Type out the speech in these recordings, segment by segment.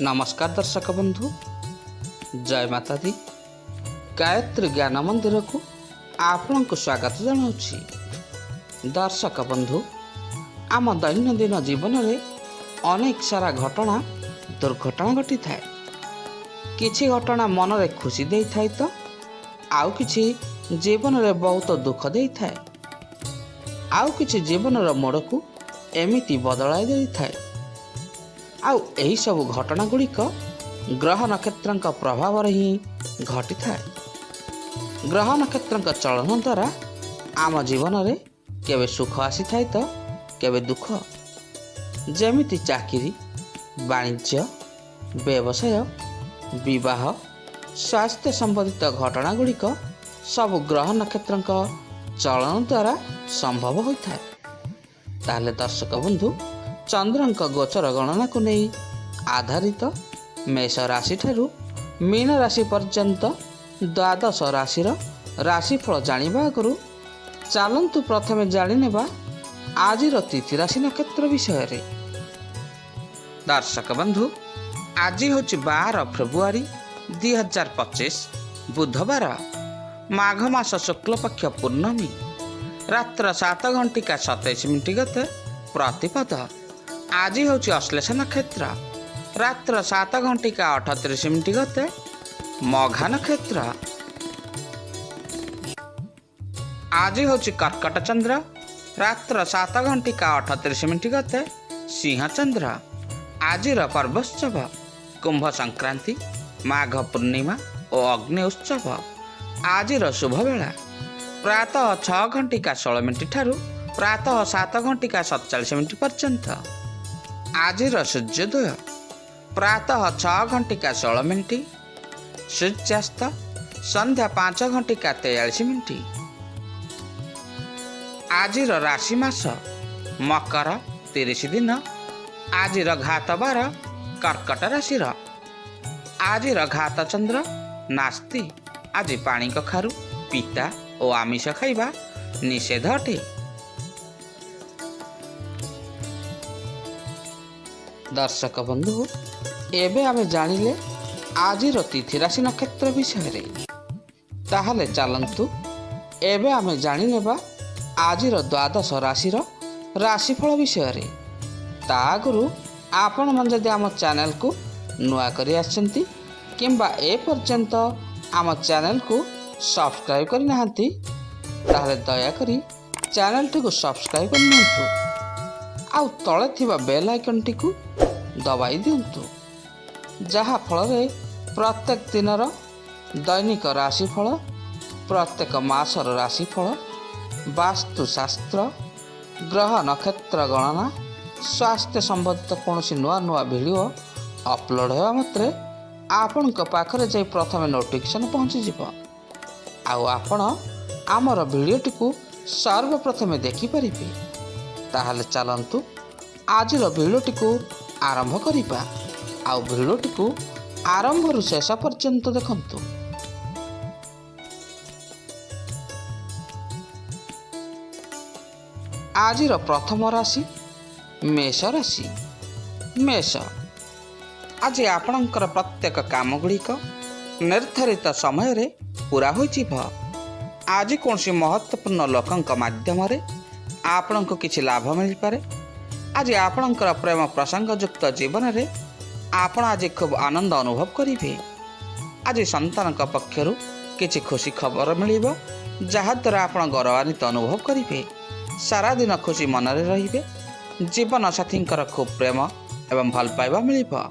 नमस्कार दर्शक बंधु, जय माता दी। गायत्री ज्ञान मंदिर को आपण को स्वागत जनाऊँगी। दर्शक बंधु, आम दैनंदिन जीवन में अनेक सारा घटना दुर्घटना घटी थाए। किछि घटना मन रे खुशी दे थाए तो आउ किछि जीवन में बहुत दुख दे थाए। आउ किछि जीवन मोड़ को एमिति बदलाई दे थाए। आउ एही सब घटना गुड़िक ग्रह नक्षत्र प्रभाव ही घटी थाए। ग्रह नक्षत्र चलन द्वारा आम जीवन में केवे सुख आसी थाए तो केवे दुख। जेमिति चाकरी, वाणिज्य, व्यवसाय, विवाह, स्वास्थ्य संबंधित घटना गुड़िक सब ग्रह नक्षत्र चलन द्वारा संभव होता है। ताहले दर्शक बंधु, चंद्रंक गोचर गणना को नहीं आधारित मेष राशि ठारू मीन राशि पर्यंत द्वादश राशिर राशिफल जानिबा आगु चलंतु प्रथमे जानिनेबा आजिर तिथि राशि नक्षत्र विषय रे। दर्शक बंधु, आज हूँ 12 फेब्रुआरी 2025 बुधवार, माघ मास शुक्ल पक्ष पूर्णमी, रात्र 7:27 गते प्रतिपद। आज हूँ अश्लेष नक्षत्र, रात्र 7:38 गते मघा नक्षत्र। आज हूँ कर्कट चंद्र, रात्र 7:38 गते सिंह चंद्र। आजिर पर्वोत्सव कुंभ संक्रांति, माघ पूर्णिमा और अग्नि उत्सव। आजिर शुभ बेला प्रातः 6:16 ठारू प्रातः 7:47 पर्यंत। आजिर सूर्योदय प्रातः 6:16, सूर्यास्त संध्या 5:43। आजिर राशि मास मकर 30 दिन। आजिर घात बार कर्कट राशि। आजिर घात चंद्र नास्ति। आज पानी कखारू, पिता और आमिष खाइबा निषेध अटे। दर्शक बंधु, एबे आमे जानिले आजिर तिथि राशि नक्षत्र विषय रे। ताहले चलंतु एबे आमे जानिनेबा आजिर द्वादश राशिर राशिफल विषय रे। ता आगुरु आपण मन जदि आम चैनल को नुआ करी आछंती किंबा ए पर्यंत आम चैनल को सब्सक्राइब करि नाहंती, ताहले दया करी चैनल टी को सब्सक्राइब कर नियंतु। आउ तळे थिबा बेल आइकन टी को दबाई दियंतु, जहा फल रे प्रत्येक दिनर दैनिक राशिफल, प्रत्येक मासर राशिफल, वास्तुशास्त्र, ग्रह नक्षत्र गणना, स्वास्थ्य संबंधित कौन नुआ नुआ वीडियो अपलोड होगा मात्रे आपण पाखरे जाई प्रथमे नोटिफिकेशन पहुँची जिवो। आउ आपण आमर वीडियो टी सर्वप्रथमे देखि परिबे। ताहले चलंतु आजिर वीडियो टी आरंभ करिबा। आउ वीडियो टी आरंभ रु शेष पर्यंत देखंतु। आजिर प्रथम राशि मेष राशि। मेष, आज आपणकर प्रत्येक काम गुड़िक निर्धारित समय रे पूरा हो जिव। आज कौन महत्वपूर्ण लोकंक माध्यम रे आपण को किछि लाभ मिल पारे। आज आपणकर प्रेम प्रसंग युक्त जीवन रे आपण आज खूब आनंद अनुभव करिवे। आज संतान पक्षरु किछि खुशी खबर मिलिबो, जहा द्वारा आपण गौरवान्वित अनुभव करिवे। सारा दिन खुशी मन रे रहिबे। जीवन साथी खूब प्रेम एवं भल पाइबा मिलिबो।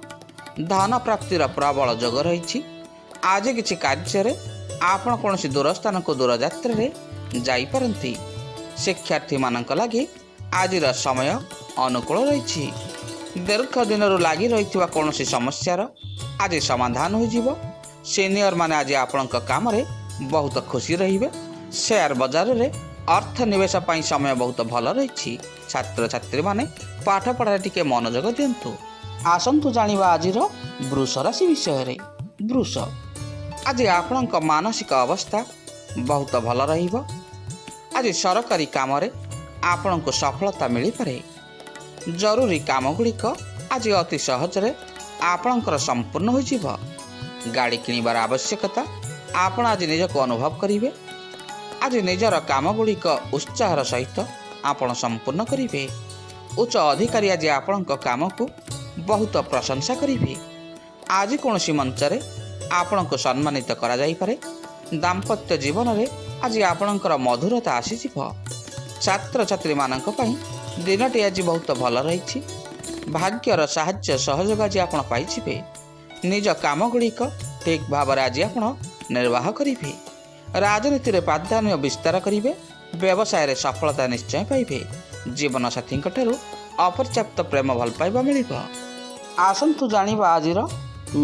धन प्राप्तिर प्रबल जोग रही। आज किछि कार्य रे आपण कौन दूर स्थान को दूर यात्रा रे जाई परंती। शिक्षार्थी मानक लागि आजिर समय अनुकूल रही। दीर्घ दिन लगी रही कौन समस्यार आज समाधान हो जिवो। सीनियर माने आज आपण काम रे बहुत खुशी रहिबे। शेयर बाजार रे अर्थ निवेश पाई समय बहुत भल रही। छात्र छात्री माने पाठ पढ़ा टिके मनोयोग दियंतु। आसंतु जानिबा आजिर वृष राशि विषय रे। वृष, आज आपणक मानसिक अवस्था बहुत भल रहिबो। आज सरकारी काम रे आपण को सफलता मिल पारे। जरूरी काम गुड़िक आज अति सहजरे ଆପଣଙ୍କର ସମ୍ପୂର୍ଣ୍ଣ ହୋଇଯିବ। ଗାଡ଼ି କିଣିବାର ଆବଶ୍ୟକତା ଆପଣ ଆଜି ନିଜକୁ ଅନୁଭବ କରିବେ। ଆଜି ନିଜର କାମଗୁଡ଼ିକ ଉତ୍ସାହର ସହିତ ଆପଣ ସମ୍ପୂର୍ଣ୍ଣ କରିବେ। ଉଚ୍ଚ ଅଧିକାରୀ ଆଜି ଆପଣଙ୍କ କାମକୁ ବହୁତ ପ୍ରଶଂସା କରିବେ। ଆଜି କୌଣସି ମଞ୍ଚରେ ଆପଣଙ୍କୁ ସମ୍ମାନିତ କରାଯାଇପାରେ। ଦାମ୍ପତ୍ୟ ଜୀବନରେ ଆଜି ଆପଣଙ୍କର ମଧୁରତା ଆସିଯିବ। ଛାତ୍ରଛାତ୍ରୀମାନଙ୍କ ପାଇଁ ଦିନଟି ଆଜି ବହୁତ ଭଲ ରହିଛି। ଭାଗ୍ୟର ସାହାଯ୍ୟ ସହଯୋଗ ଆଜି ଆପଣ ପାଇଯିବେ। ନିଜ କାମଗୁଡ଼ିକ ଠିକ୍ ଭାବରେ ଆଜି ଆପଣ ନିର୍ବାହ କରିବେ। ରାଜନୀତିରେ ପ୍ରାଧାନ୍ୟ ବିସ୍ତାର କରିବେ। ବ୍ୟବସାୟରେ ସଫଳତା ନିଶ୍ଚୟ ପାଇବେ। ଜୀବନସାଥୀଙ୍କ ଠାରୁ ଅପର୍ଯ୍ୟାପ୍ତ ପ୍ରେମ ଭଲ ପାଇବା ମିଳିବ। ଆସନ୍ତୁ ଜାଣିବା ଆଜିର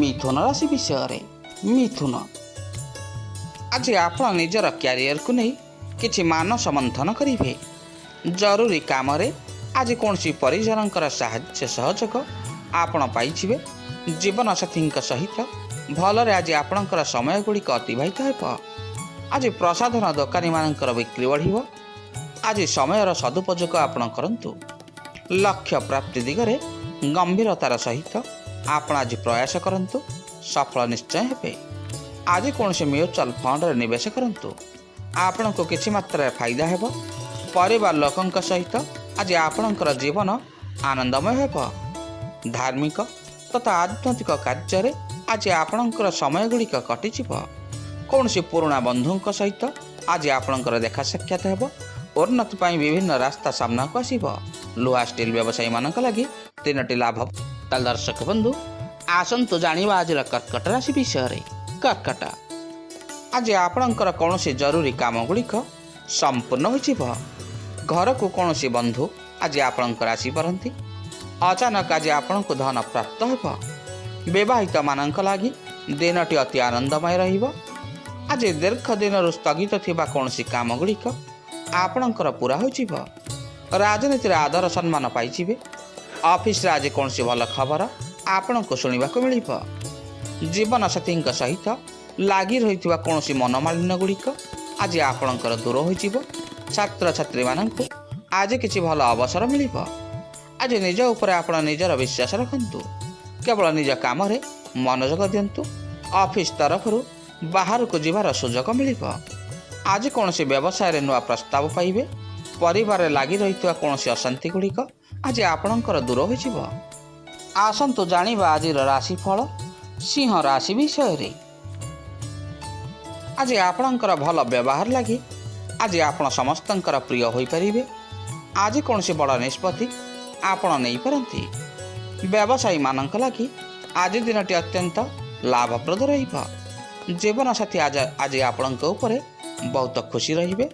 ମିଥୁନ ରାଶି ବିଷୟରେ। ମିଥୁନ, ଆଜି ଆପଣ ନିଜର କ୍ୟାରିୟରକୁ ନେଇ କିଛି ମାନସ ମନ୍ଥନ କରିବେ। ଜରୁରୀ କାମରେ ଆଜି କୌଣସି ପରିଜନଙ୍କର ସାହାଯ୍ୟ ସହଯୋଗ ଆପଣ ପାଇଯିବେ। ଜୀବନସାଥୀଙ୍କ ସହିତ ଭଲରେ ଆଜି ଆପଣଙ୍କର ସମୟ ଗୁଡ଼ିକ ଅତିବାହିତ ହେବ। ଆଜି ପ୍ରସାଧନ ଦୋକାନୀମାନଙ୍କର ବିକ୍ରି ବଢ଼ିବ। ଆଜି ସମୟର ସଦୁପଯୋଗ ଆପଣ କରନ୍ତୁ। ଲକ୍ଷ୍ୟ ପ୍ରାପ୍ତି ଦିଗରେ ଗମ୍ଭୀରତାର ସହିତ ଆପଣ ଆଜି ପ୍ରୟାସ କରନ୍ତୁ। ସଫଳ ନିଶ୍ଚୟ ହେବେ। ଆଜି କୌଣସି ମ୍ୟୁଚୁଆଲ ଫଣ୍ଡରେ ନିବେଶ କରନ୍ତୁ। ଆପଣଙ୍କୁ କିଛି ମାତ୍ରାରେ ଫାଇଦା ହେବ। ପରିବାର ଲୋକଙ୍କ ସହିତ ଆଜି ଆପଣଙ୍କର ଜୀବନ ଆନନ୍ଦମୟ ହେବ। ଧାର୍ମିକ ତଥା ଆଧ୍ୟାତ୍ମିକ କାର୍ଯ୍ୟରେ ଆଜି ଆପଣଙ୍କର ସମୟ ଗୁଡ଼ିକ କଟିଯିବ। କୌଣସି ପୁରୁଣା ବନ୍ଧୁଙ୍କ ସହିତ ଆଜି ଆପଣଙ୍କର ଦେଖା ସାକ୍ଷାତ ହେବ। ଉନ୍ନତି ପାଇଁ ବିଭିନ୍ନ ରାସ୍ତା ସାମ୍ନାକୁ ଆସିବ। ଲୁହା ଷ୍ଟିଲ୍ ବ୍ୟବସାୟୀମାନଙ୍କ ଲାଗି ତିନୋଟି ଲାଭ। ତାହେଲେ ଦର୍ଶକ ବନ୍ଧୁ, ଆସନ୍ତୁ ଜାଣିବା ଆଜିର କର୍କଟ ରାଶି ବିଷୟରେ। କର୍କଟ, ଆଜି ଆପଣଙ୍କର କୌଣସି ଜରୁରୀ କାମ ଗୁଡ଼ିକ ସମ୍ପୂର୍ଣ୍ଣ ହୋଇଯିବ। ଘରକୁ କୌଣସି ବନ୍ଧୁ ଆଜି ଆପଣଙ୍କର ଆସିପାରନ୍ତି। ଅଚାନକ ଆଜି ଆପଣଙ୍କୁ ଧନ ପ୍ରାପ୍ତ ହେବ। ବିବାହିତମାନଙ୍କ ଲାଗି ଦିନଟି ଅତି ଆନନ୍ଦମୟ ରହିବ। ଆଜି ଦୀର୍ଘ ଦିନରୁ ସ୍ଥଗିତ ଥିବା କୌଣସି କାମ ଗୁଡ଼ିକ ଆପଣଙ୍କର ପୂରା ହୋଇଯିବ। ରାଜନୀତିରେ ଆଦର ସମ୍ମାନ ପାଇଯିବେ। ଅଫିସରେ ଆଜି କୌଣସି ଭଲ ଖବର ଆପଣଙ୍କୁ ଶୁଣିବାକୁ ମିଳିବ। ଜୀବନସାଥୀଙ୍କ ସହିତ ଲାଗି ରହିଥିବା କୌଣସି ମନୋମାଳିନ୍ୟ ଗୁଡ଼ିକ ଆଜି ଆପଣଙ୍କର ଦୂର ହୋଇଯିବ। ଛାତ୍ରଛାତ୍ରୀମାନଙ୍କୁ ଆଜି କିଛି ଭଲ ଅବସର ମିଳିବ। ଆଜି ନିଜ ଉପରେ ଆପଣ ନିଜର ବିଶ୍ୱାସ ରଖନ୍ତୁ। କେବଳ ନିଜ କାମରେ ମନୋଯୋଗ ଦିଅନ୍ତୁ। ଅଫିସ ତରଫରୁ ବାହାରକୁ ଯିବାର ସୁଯୋଗ ମିଳିବ। ଆଜି କୌଣସି ବ୍ୟବସାୟରେ ନୂଆ ପ୍ରସ୍ତାବ ପାଇବେ। ପରିବାରରେ ଲାଗି ରହିଥିବା କୌଣସି ଅଶାନ୍ତି ଗୁଡ଼ିକ ଆଜି ଆପଣଙ୍କର ଦୂର ହୋଇଯିବ। ଆସନ୍ତୁ ଜାଣିବା ଆଜିର ରାଶିଫଳ ସିଂହ ରାଶି ବିଷୟରେ। ଆଜି ଆପଣଙ୍କର ଭଲ ବ୍ୟବହାର ଲାଗି ଆଜି ଆପଣ ସମସ୍ତଙ୍କର ପ୍ରିୟ ହୋଇପାରିବେ। ଆଜି କୌଣସି ବଡ଼ ନିଷ୍ପତ୍ତି ଆପଣ ନେଇପାରନ୍ତି। ବ୍ୟବସାୟୀମାନଙ୍କ ଲାଗି ଆଜି ଦିନଟି ଅତ୍ୟନ୍ତ ଲାଭପ୍ରଦ ରହିବ। ଜୀବନସାଥୀ ଆଜି ଆପଣଙ୍କ ଉପରେ ବହୁତ ଖୁସି ରହିବେ।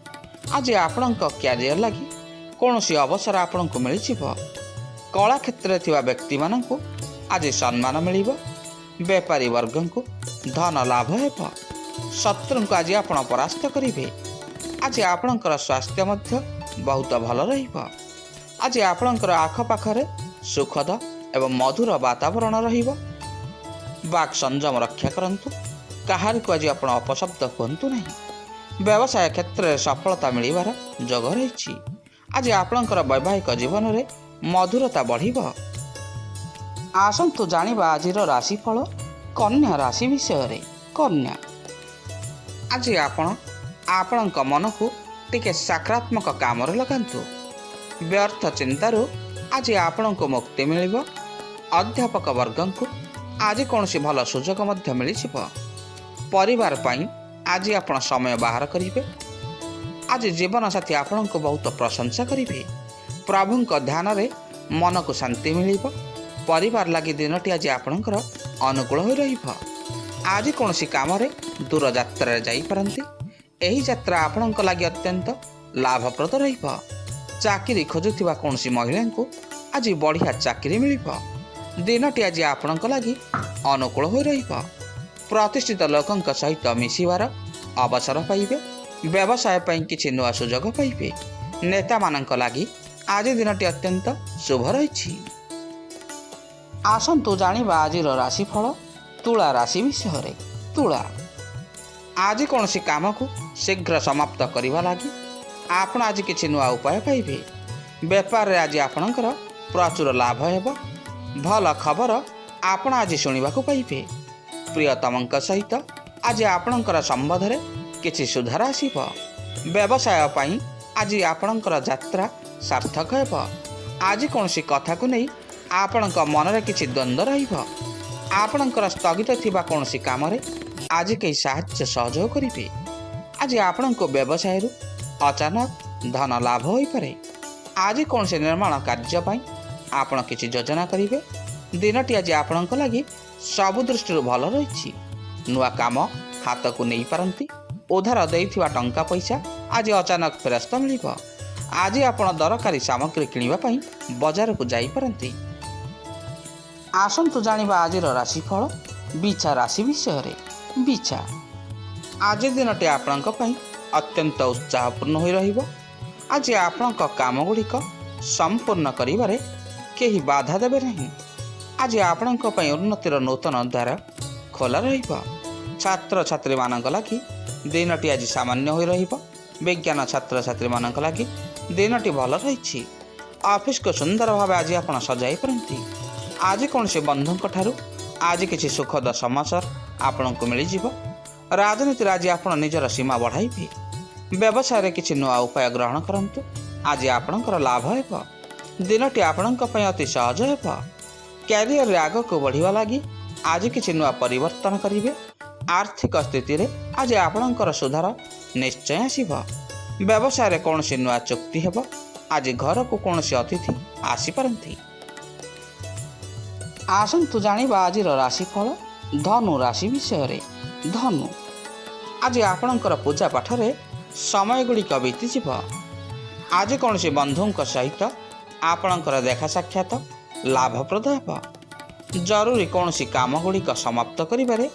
ଆଜି ଆପଣଙ୍କ କ୍ୟାରିୟର ଲାଗି କୌଣସି ଅବସର ଆପଣଙ୍କୁ ମିଳିଯିବ। କଳା କ୍ଷେତ୍ରରେ ଥିବା ବ୍ୟକ୍ତିମାନଙ୍କୁ ଆଜି ସମ୍ମାନ ମିଳିବ। ବେପାରୀ ବର୍ଗଙ୍କୁ ଧନ ଲାଭ ହେବ। ଶତ୍ରୁଙ୍କୁ ଆଜି ଆପଣ ପରାସ୍ତ କରିବେ। ଆଜି ଆପଣଙ୍କର ସ୍ୱାସ୍ଥ୍ୟ ମଧ୍ୟ ବହୁତ ଭଲ ରହିବ। ଆଜି ଆପଣଙ୍କର ଆଖପାଖରେ ସୁଖଦ ଏବଂ ମଧୁର ବାତାବରଣ ରହିବ। ବାକ୍ ସଂଯମ ରକ୍ଷା କରନ୍ତୁ। କାହାରିକୁ ଆଜି ଆପଣ ଅପଶବ୍ଦ କୁହନ୍ତୁ ନାହିଁ। ବ୍ୟବସାୟ କ୍ଷେତ୍ରରେ ସଫଳତା ମିଳିବାର ଯୋଗ ରହିଛି। ଆଜି ଆପଣଙ୍କର ବୈବାହିକ ଜୀବନରେ ମଧୁରତା ବଢ଼ିବ। ଆସନ୍ତୁ ଜାଣିବା ଆଜିର ରାଶିଫଳ କନ୍ୟା ରାଶି ବିଷୟରେ। କନ୍ୟା, ଆଜି ଆପଣ ଆପଣଙ୍କ ମନକୁ ଟିକେ ସକାରାତ୍ମକ କାମରେ ଲଗାନ୍ତୁ। ବ୍ୟର୍ଥ ଚିନ୍ତାରୁ ଆଜି ଆପଣଙ୍କୁ ମୁକ୍ତି ମିଳିବ। ଅଧ୍ୟାପକ ବର୍ଗଙ୍କୁ ଆଜି କୌଣସି ଭଲ ସୁଯୋଗ ମଧ୍ୟ ମିଳିଯିବ। ପରିବାର ପାଇଁ ଆଜି ଆପଣ ସମୟ ବାହାର କରିବେ। ଆଜି ଜୀବନସାଥୀ ଆପଣଙ୍କୁ ବହୁତ ପ୍ରଶଂସା କରିବେ। ପ୍ରଭୁଙ୍କ ଧ୍ୟାନରେ ମନକୁ ଶାନ୍ତି ମିଳିବ। ପରିବାର ଲାଗି ଦିନଟି ଆଜି ଆପଣଙ୍କର ଅନୁକୂଳ ହୋଇ ରହିବ। ଆଜି କୌଣସି କାମରେ ଦୂର ଯାତ୍ରାରେ ଯାଇପାରନ୍ତି। ଏହି ଯାତ୍ରା ଆପଣଙ୍କ ଲାଗି ଅତ୍ୟନ୍ତ ଲାଭପ୍ରଦ ରହିବ। ଚାକିରି ଖୋଜୁଥିବା କୌଣସି ମହିଳାଙ୍କୁ ଆଜି ବଢ଼ିଆ ଚାକିରି ମିଳିବ। ଦିନଟି ଆଜି ଆପଣଙ୍କ ଲାଗି ଅନୁକୂଳ ହୋଇ ରହିବ। ପ୍ରତିଷ୍ଠିତ ଲୋକଙ୍କ ସହିତ ମିଶିବାର ଅବସର ପାଇବେ। ବ୍ୟବସାୟ ପାଇଁ କିଛି ନୂଆ ସୁଯୋଗ ପାଇବେ। ନେତାମାନଙ୍କ ଲାଗି ଆଜି ଦିନଟି ଅତ୍ୟନ୍ତ ଶୁଭ ରହିଛି। ଆସନ୍ତୁ ଜାଣିବା ଆଜିର ରାଶିଫଳ ତୁଳା ରାଶି ବିଷୟରେ। ତୁଳା, ଆଜି କୌଣସି କାମକୁ ଶୀଘ୍ର ସମାପ୍ତ କରିବା ଲାଗି ଆପଣ ଆଜି କିଛି ନୂଆ ଉପାୟ ପାଇବେ। ବେପାରରେ ଆଜି ଆପଣଙ୍କର ପ୍ରଚୁର ଲାଭ ହେବ। ଭଲ ଖବର ଆପଣ ଆଜି ଶୁଣିବାକୁ ପାଇବେ। ପ୍ରିୟତମଙ୍କ ସହିତ ଆଜି ଆପଣଙ୍କର ସମ୍ବନ୍ଧରେ କିଛି ସୁଧାର ଆସିବ। ବ୍ୟବସାୟ ପାଇଁ ଆଜି ଆପଣଙ୍କର ଯାତ୍ରା ସାର୍ଥକ ହେବ। ଆଜି କୌଣସି କଥାକୁ ନେଇ ଆପଣଙ୍କ ମନରେ କିଛି ଦ୍ୱନ୍ଦ୍ୱ ରହିବ। ଆପଣଙ୍କର ସ୍ଥଗିତ ଥିବା କୌଣସି କାମରେ ଆଜି କେହି ସାହାଯ୍ୟ ସହଯୋଗ କରିବେ। ଆଜି ଆପଣଙ୍କ ବ୍ୟବସାୟରୁ ଅଚାନକ ଧନ ଲାଭ ହୋଇପାରେ। ଆଜି କୌଣସି ନିର୍ମାଣ କାର୍ଯ୍ୟ ପାଇଁ ଆପଣ କିଛି ଯୋଜନା କରିବେ। ଦିନଟି ଆଜି ଆପଣଙ୍କ ଲାଗି ସବୁ ଦୃଷ୍ଟିରୁ ଭଲ ରହିଛି। ନୂଆ କାମ ହାତକୁ ନେଇପାରନ୍ତି। ଉଧାର ଦେଇଥିବା ଟଙ୍କା ପଇସା ଆଜି ଅଚାନକ ଫେରସ୍ତ ମିଳିବ। ଆଜି ଆପଣ ଦରକାରୀ ସାମଗ୍ରୀ କିଣିବା ପାଇଁ ବଜାରକୁ ଯାଇପାରନ୍ତି। ଆସନ୍ତୁ ଜାଣିବା ଆଜିର ରାଶିଫଳ ବିଛା ରାଶି ବିଷୟରେ। ବିଛା, ଆଜି ଦିନଟି ଆପଣଙ୍କ ପାଇଁ ଅତ୍ୟନ୍ତ ଉତ୍ସାହପୂର୍ଣ୍ଣ ହୋଇ ରହିବ। ଆଜି ଆପଣଙ୍କ କାମଗୁଡ଼ିକ ସମ୍ପୂର୍ଣ୍ଣ କରିବାରେ କେହି ବାଧା ଦେବେ ନାହିଁ। ଆଜି ଆପଣଙ୍କ ପାଇଁ ଉନ୍ନତିର ନୂତନ ଦ୍ୱାର ଖୋଲା ରହିବ। ଛାତ୍ରଛାତ୍ରୀମାନଙ୍କ ଲାଗି ଦିନଟି ଆଜି ସାମାନ୍ୟ ହୋଇ ରହିବ। ବିଜ୍ଞାନ ଛାତ୍ରଛାତ୍ରୀମାନଙ୍କ ଲାଗି ଦିନଟି ଭଲ ରହିଛି। ଅଫିସକୁ ସୁନ୍ଦର ଭାବେ ଆଜି ଆପଣ ସଜାଇ ପାରନ୍ତି। ଆଜି କୌଣସି ବନ୍ଧୁଙ୍କ ଠାରୁ ଆଜି କିଛି ସୁଖଦ ସମାଚାର ଆପଣଙ୍କୁ ମିଳିଯିବ। ରାଜନୀତିରେ ଆଜି ଆପଣ ନିଜର ସୀମା ବଢ଼ାଇବେ। ବ୍ୟବସାୟରେ କିଛି ନୂଆ ଉପାୟ ଗ୍ରହଣ କରନ୍ତୁ। ଆଜି ଆପଣଙ୍କର ଲାଭ ହେବ। ଦିନଟି ଆପଣଙ୍କ ପାଇଁ ଅତି ସହଜ ହେବ। କ୍ୟାରିୟରରେ ଆଗକୁ ବଢ଼ିବା ଲାଗି ଆଜି କିଛି ନୂଆ ପରିବର୍ତ୍ତନ କରିବେ। ଆର୍ଥିକ ସ୍ଥିତିରେ ଆଜି ଆପଣଙ୍କର ସୁଧାର ନିଶ୍ଚୟ ଆସିବ। ବ୍ୟବସାୟରେ କୌଣସି ନୂଆ ଚୁକ୍ତି ହେବ। ଆଜି ଘରକୁ କୌଣସି ଅତିଥି ଆସିପାରନ୍ତି। ଆସନ୍ତୁ ଜାଣିବା ଆଜିର ରାଶିଫଳ ଧନୁ ରାଶି ବିଷୟରେ। ଧନୁ, ଆଜି ଆପଣଙ୍କର ପୂଜା ପାଠରେ ସମୟ ଗୁଡ଼ିକ ବିତିଯିବ। ଆଜି କୌଣସି ବନ୍ଧୁଙ୍କ ସହିତ ଆପଣଙ୍କର ଦେଖା ସାକ୍ଷାତ ଲାଭପ୍ରଦ ହେବ। ଜରୁରୀ କୌଣସି କାମ ଗୁଡ଼ିକ ସମାପ୍ତ କରିବାରେ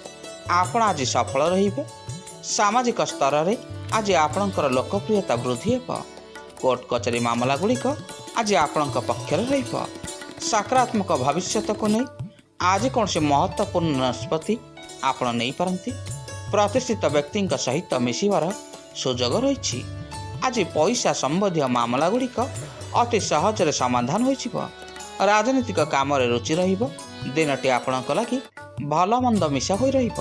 ଆପଣ ଆଜି ସଫଳ ରହିବେ। ସାମାଜିକ ସ୍ତରରେ ଆଜି ଆପଣଙ୍କର ଲୋକପ୍ରିୟତା ବୃଦ୍ଧି ହେବ। କୋର୍ଟ କଚେରୀ ମାମଲା ଗୁଡ଼ିକ ଆଜି ଆପଣଙ୍କ ପକ୍ଷରେ ରହିବ। ସକାରାତ୍ମକ ଭବିଷ୍ୟତକୁ ନେଇ ଆଜି କୌଣସି ମହତ୍ତ୍ୱପୂର୍ଣ୍ଣ ନିଷ୍ପତ୍ତି ଆପଣ ନେଇପାରନ୍ତି। ପ୍ରତିଷ୍ଠିତ ବ୍ୟକ୍ତିଙ୍କ ସହିତ ମିଶିବାର ସୁଯୋଗ ରହିଛି। ଆଜି ପଇସା ସମ୍ବନ୍ଧୀୟ ମାମଲା ଗୁଡ଼ିକ ଅତି ସହଜରେ ସମାଧାନ ହୋଇଯିବ। ରାଜନୈତିକ କାମରେ ରୁଚି ରହିବ। ଦିନଟି ଆପଣଙ୍କ ଲାଗି ଭଲ ମନ୍ଦ ମିଶା ହୋଇ ରହିବ।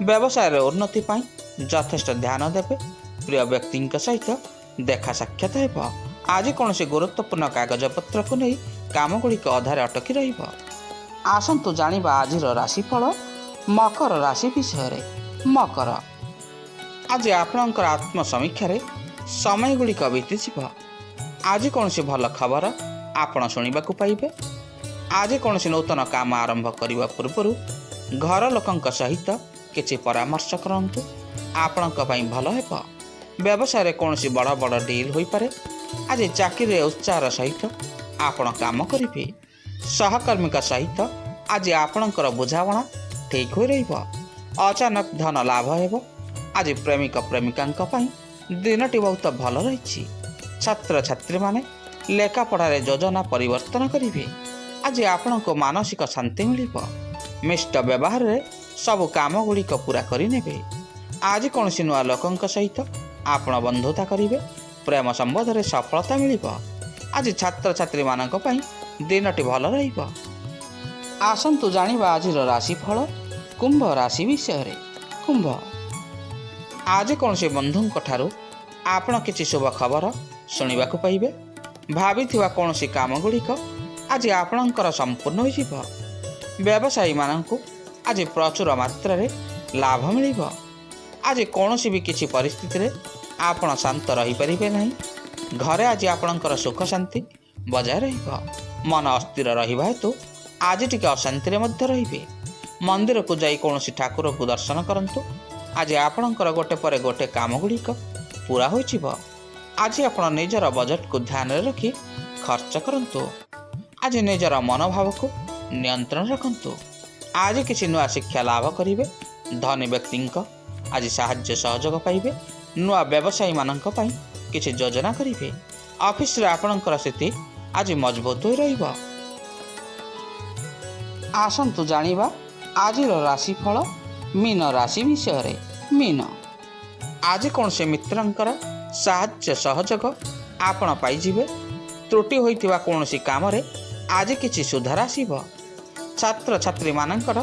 ବ୍ୟବସାୟରେ ଉନ୍ନତି ପାଇଁ ଯଥେଷ୍ଟ ଧ୍ୟାନ ଦେବେ। ପ୍ରିୟ ବ୍ୟକ୍ତିଙ୍କ ସହିତ ଦେଖା ସାକ୍ଷାତ ହେବ। ଆଜି କୌଣସି ଗୁରୁତ୍ୱପୂର୍ଣ୍ଣ କାଗଜପତ୍ରକୁ ନେଇ କାମଗୁଡ଼ିକ ଅଧାରେ ଅଟକି ରହିବ। ଆସନ୍ତୁ ଜାଣିବା ଆଜିର ରାଶିଫଳ ମକର ରାଶି ବିଷୟରେ। ମକର, ଆଜି ଆପଣଙ୍କର ଆତ୍ମସମୀକ୍ଷାରେ ସମୟ ଗୁଡ଼ିକ ବିତିଯିବ। ଆଜି କୌଣସି ଭଲ ଖବର ଆପଣ ଶୁଣିବାକୁ ପାଇବେ। ଆଜି କୌଣସି ନୂତନ କାମ ଆରମ୍ଭ କରିବା ପୂର୍ବରୁ ଘର ଲୋକଙ୍କ ସହିତ କିଛି ପରାମର୍ଶ କରନ୍ତୁ। ଆପଣଙ୍କ ପାଇଁ ଭଲ ହେବ। ବ୍ୟବସାୟରେ କୌଣସି ବଡ଼ ବଡ଼ ଡିଲ୍ ହୋଇପାରେ। ଆଜି ଚାକିରିରେ ଉତ୍ସାହର ସହିତ ଆପଣ କାମ କରିବେ। ସହକର୍ମୀଙ୍କ ସହିତ ଆଜି ଆପଣଙ୍କର ବୁଝାମଣା ଠିକ୍ ହୋଇ ରହିବ। ଅଚାନକ ଧନ ଲାଭ ହେବ। ଆଜି ପ୍ରେମିକ ପ୍ରେମିକାଙ୍କ ପାଇଁ ଦିନଟି ବହୁତ ଭଲ ରହିଛି। ଛାତ୍ରଛାତ୍ରୀମାନେ ଲେଖାପଢ଼ାରେ ଯୋଜନା ପରିବର୍ତ୍ତନ କରିବେ। ଆଜି ଆପଣଙ୍କୁ ମାନସିକ ଶାନ୍ତି ମିଳିବ। ମିଷ୍ଟ ବ୍ୟବହାରରେ ସବୁ କାମ ଗୁଡ଼ିକ ପୂରା କରିନେବେ। ଆଜି କୌଣସି ନୂଆ ଲୋକଙ୍କ ସହିତ ଆପଣ ବନ୍ଧୁତା କରିବେ। ପ୍ରେମ ସମ୍ବନ୍ଧରେ ସଫଳତା ମିଳିବ। ଆଜି ଛାତ୍ରଛାତ୍ରୀମାନଙ୍କ ପାଇଁ ଦିନଟି ଭଲ ରହିବ। ଆସନ୍ତୁ ଜାଣିବା ଆଜିର ରାଶିଫଳ କୁମ୍ଭ ରାଶି ବିଷୟରେ। କୁମ୍ଭ, ଆଜି କୌଣସି ବନ୍ଧୁଙ୍କ ଠାରୁ ଆପଣ କିଛି ଶୁଭ ଖବର ଶୁଣିବାକୁ ପାଇବେ। ଭାବିଥିବା କୌଣସି କାମ ଗୁଡ଼ିକ ଆଜି ଆପଣଙ୍କର ସମ୍ପୂର୍ଣ୍ଣ ହୋଇଯିବ। ବ୍ୟବସାୟୀମାନଙ୍କୁ ଆଜି ପ୍ରଚୁର ମାତ୍ରାରେ ଲାଭ ମିଳିବ। ଆଜି କୌଣସି ବି କିଛି ପରିସ୍ଥିତିରେ ଆପଣ ଶାନ୍ତ ରହିପାରିବେ ନାହିଁ। ଘରେ ଆଜି ଆପଣଙ୍କର ସୁଖ ଶାନ୍ତି ବଜାୟ ରହିବ। ମନ ଅସ୍ଥିର ରହିବା ହେତୁ ଆଜି ଟିକେ ଅଶାନ୍ତିରେ ମଧ୍ୟ ରହିବେ। ମନ୍ଦିରକୁ ଯାଇ କୌଣସି ଠାକୁରକୁ ଦର୍ଶନ କରନ୍ତୁ। ଆଜି ଆପଣଙ୍କର ଗୋଟେ ପରେ ଗୋଟେ କାମ ଗୁଡ଼ିକ ପୂରା ହୋଇଯିବ। ଆଜି ଆପଣ ନିଜର ବଜେଟକୁ ଧ୍ୟାନରେ ରଖି ଖର୍ଚ୍ଚ କରନ୍ତୁ। ଆଜି ନିଜର ମନୋଭାବକୁ ନିୟନ୍ତ୍ରଣ ରଖନ୍ତୁ। ଆଜି କିଛି ନୂଆ ଶିକ୍ଷା ଲାଭ କରିବେ। ଧନୀ ବ୍ୟକ୍ତିଙ୍କ ଆଜି ସାହାଯ୍ୟ ସହଯୋଗ ପାଇବେ। ନୂଆ ବ୍ୟବସାୟୀମାନଙ୍କ ପାଇଁ କିଛି ଯୋଜନା କରିବେ। ଅଫିସରେ ଆପଣଙ୍କର ସ୍ଥିତି ଆଜି ମଜବୁତ ହୋଇ ରହିବ। ଆସନ୍ତୁ ଜାଣିବା ଆଜିର ରାଶିଫଳ ମୀନ ରାଶି ବିଷୟରେ। ମୀନ, ଆଜି କୌଣସି ମିତ୍ରଙ୍କର ସାହାଯ୍ୟ ସହଯୋଗ ଆପଣ ପାଇଯିବେ। ତ୍ରୁଟି ହୋଇଥିବା କୌଣସି କାମରେ ଆଜି କିଛି ସୁଧାର ଆସିବ। ଛାତ୍ରଛାତ୍ରୀମାନଙ୍କର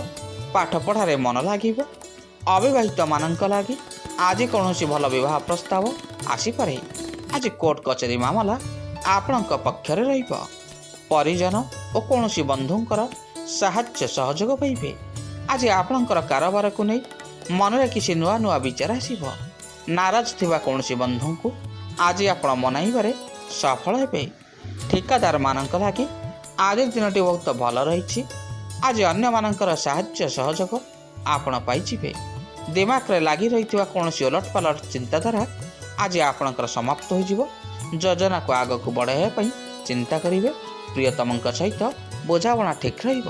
ପାଠପଢ଼ାରେ ମନ ଲାଗିବ। ଅବିବାହିତମାନଙ୍କ ଲାଗି ଆଜି କୌଣସି ଭଲ ବିବାହ ପ୍ରସ୍ତାବ ଆସିପାରେ। ଆଜି କୋର୍ଟ କଚେରୀ ମାମଲା ଆପଣଙ୍କ ପକ୍ଷରେ ରହିବ। ପରିଜନ ଓ କୌଣସି ବନ୍ଧୁଙ୍କର ସାହାଯ୍ୟ ସହଯୋଗ ପାଇବେ। ଆଜି ଆପଣଙ୍କର କାରବାରକୁ ନେଇ ମନରେ କିଛି ନୂଆ ନୂଆ ବିଚାର ଆସିବ। ନାରାଜ ଥିବା କୌଣସି ବନ୍ଧୁଙ୍କୁ ଆଜି ଆପଣ ମନାଇବାରେ ସଫଳ ହେବେ। ଠିକାଦାରମାନଙ୍କ ଲାଗି ଆଜି ଦିନଟି ବହୁତ ଭଲ ରହିଛି। ଆଜି ଅନ୍ୟମାନଙ୍କର ସାହାଯ୍ୟ ସହଯୋଗ ଆପଣ ପାଇଯିବେ। ଦିମାଗରେ ଲାଗି ରହିଥିବା କୌଣସି ଓଲଟପାଲଟ ଚିନ୍ତାଧାରା ଆଜି ଆପଣଙ୍କର ସମାପ୍ତ ହୋଇଯିବ। ଯୋଜନାକୁ ଆଗକୁ ବଢ଼ାଇବା ପାଇଁ ଚିନ୍ତା କରିବେ। ପ୍ରିୟତମଙ୍କ ସହିତ ବୁଝାମଣା ଠିକ୍ ରହିବ।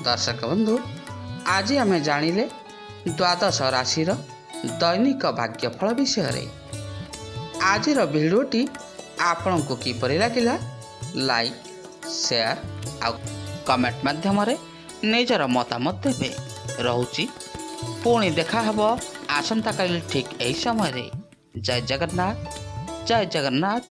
ଦର୍ଶକ ବନ୍ଧୁ, ଆଜି ଆମେ ଜାଣିଲେ ଦ୍ୱାଦଶ ରାଶିର ଦୈନିକ ଭାଗ୍ୟଫଳ ବିଷୟରେ। ଆଜିର ଭିଡ଼ିଓଟି ଆପଣଙ୍କୁ କିପରି ଲାଗିଲା? ଲାଇକ୍, ସେୟାର ଆଉ କମେଣ୍ଟ ମାଧ୍ୟମରେ ନିଜର ମତାମତ ଦେବେ। ରହୁଛି, ପୁଣି ଦେଖା ହେବ ଆସନ୍ତାକାଲି ଠିକ୍ ଏହି ସମୟରେ। ଜୟ ଜଗନ୍ନାଥ, ଜୟ ଜଗନ୍ନାଥ।